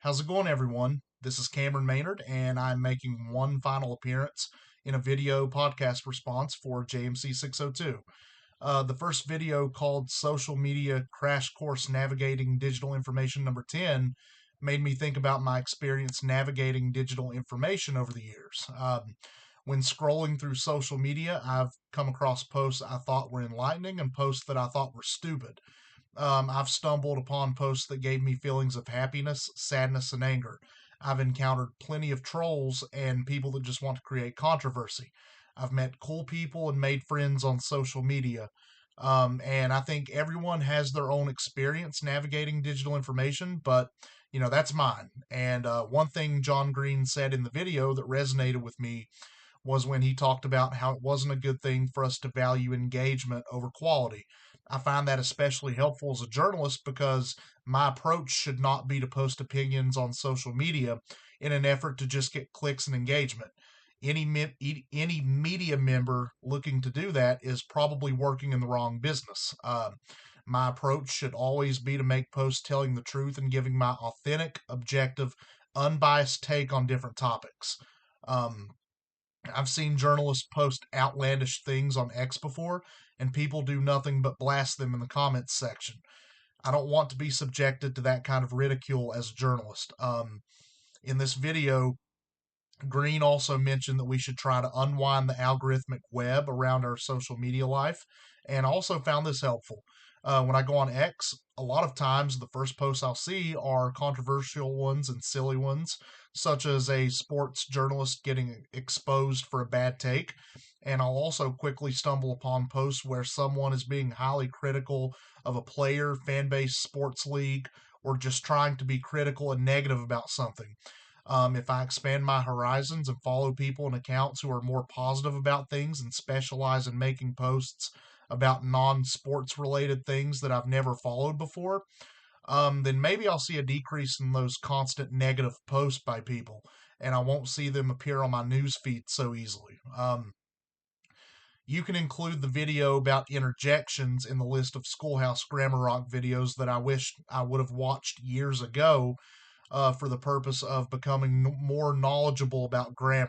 How's it going, everyone? This is Cameron Maynard, and I'm making one final appearance in a video podcast response for JMC 602. The first video, called Social Media Crash Course Navigating Digital Information number 10, made me think about my experience navigating digital information over the years. When scrolling through social media, I've come across posts I thought were enlightening and posts that I thought were stupid. I've stumbled upon posts that gave me feelings of happiness, sadness, and anger. I've encountered plenty of trolls and people that just want to create controversy. I've met cool people and made friends on social media. And I think everyone has their own experience navigating digital information, but that's mine. And one thing John Green said in the video that resonated with me was when he talked about how it wasn't a good thing for us to value engagement over quality. I find that especially helpful as a journalist because my approach should not be to post opinions on social media in an effort to just get clicks and engagement. Any media member looking to do that is probably working in the wrong business. My approach should always be to make posts telling the truth and giving my authentic, objective, unbiased take on different topics. Um, I've seen journalists post outlandish things on X before, and people do nothing but blast them in the comments section. I don't want to be subjected to that kind of ridicule as a journalist. In this video, Green also mentioned that we should try to unwind the algorithmic web around our social media life, and also found this helpful. When I go on X, a lot of times the first posts I'll see are controversial ones and silly ones, such as a sports journalist getting exposed for a bad take. And I'll also quickly stumble upon posts where someone is being highly critical of a player, fan base, sports league, or just trying to be critical and negative about something. If I expand my horizons and follow people and accounts who are more positive about things and specialize in making posts about non sports related things that I've never followed before, then maybe I'll see a decrease in those constant negative posts by people and I won't see them appear on my news feed so easily. You can include the video about interjections in the list of Schoolhouse Grammar Rock videos that I wish I would have watched years ago for the purpose of becoming more knowledgeable about grammar.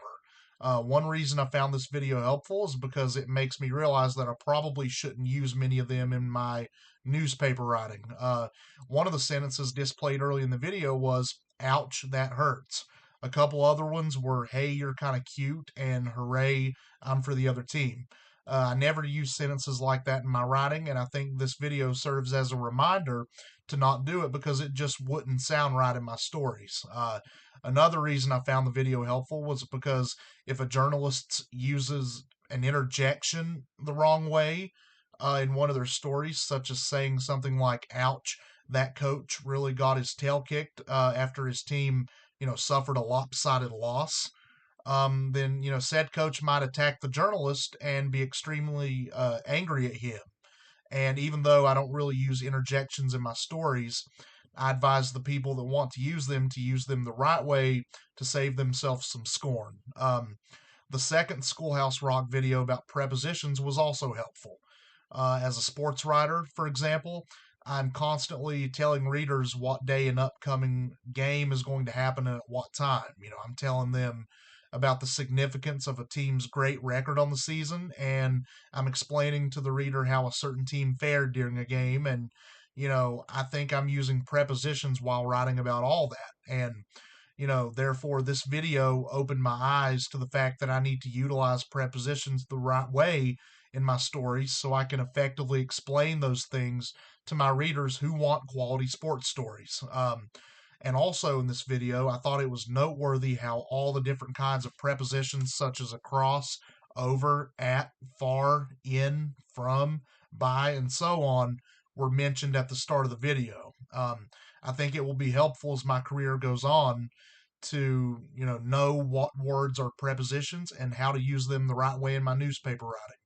One reason I found this video helpful is because it makes me realize that I probably shouldn't use many of them in my newspaper writing. One of the sentences displayed early in the video was, "Ouch, that hurts." A couple other ones were, "Hey, you're kind of cute," and "Hooray, I'm for the other team." I never use sentences like that in my writing, and I think this video serves as a reminder to not do it because it just wouldn't sound right in my stories. Another reason I found the video helpful was because if a journalist uses an interjection the wrong way in one of their stories, such as saying something like, "Ouch, that coach really got his tail kicked after his team, suffered a lopsided loss," then said coach might attack the journalist and be extremely angry at him. And even though I don't really use interjections in my stories, I advise the people that want to use them the right way to save themselves some scorn. The second Schoolhouse Rock video about prepositions was also helpful. As a sports writer, for example, I'm constantly telling readers what day an upcoming game is going to happen and at what time. I'm telling them about the significance of a team's great record on the season, and I'm explaining to the reader how a certain team fared during a game. And, I think I'm using prepositions while writing about all that. And, therefore, this video opened my eyes to the fact that I need to utilize prepositions the right way in my stories so I can effectively explain those things to my readers who want quality sports stories. And also in this video, I thought it was noteworthy how all the different kinds of prepositions, such as across, over, at, far, in, from, by, and so on, were mentioned at the start of the video. I think it will be helpful as my career goes on to know what words are prepositions and how to use them the right way in my newspaper writing.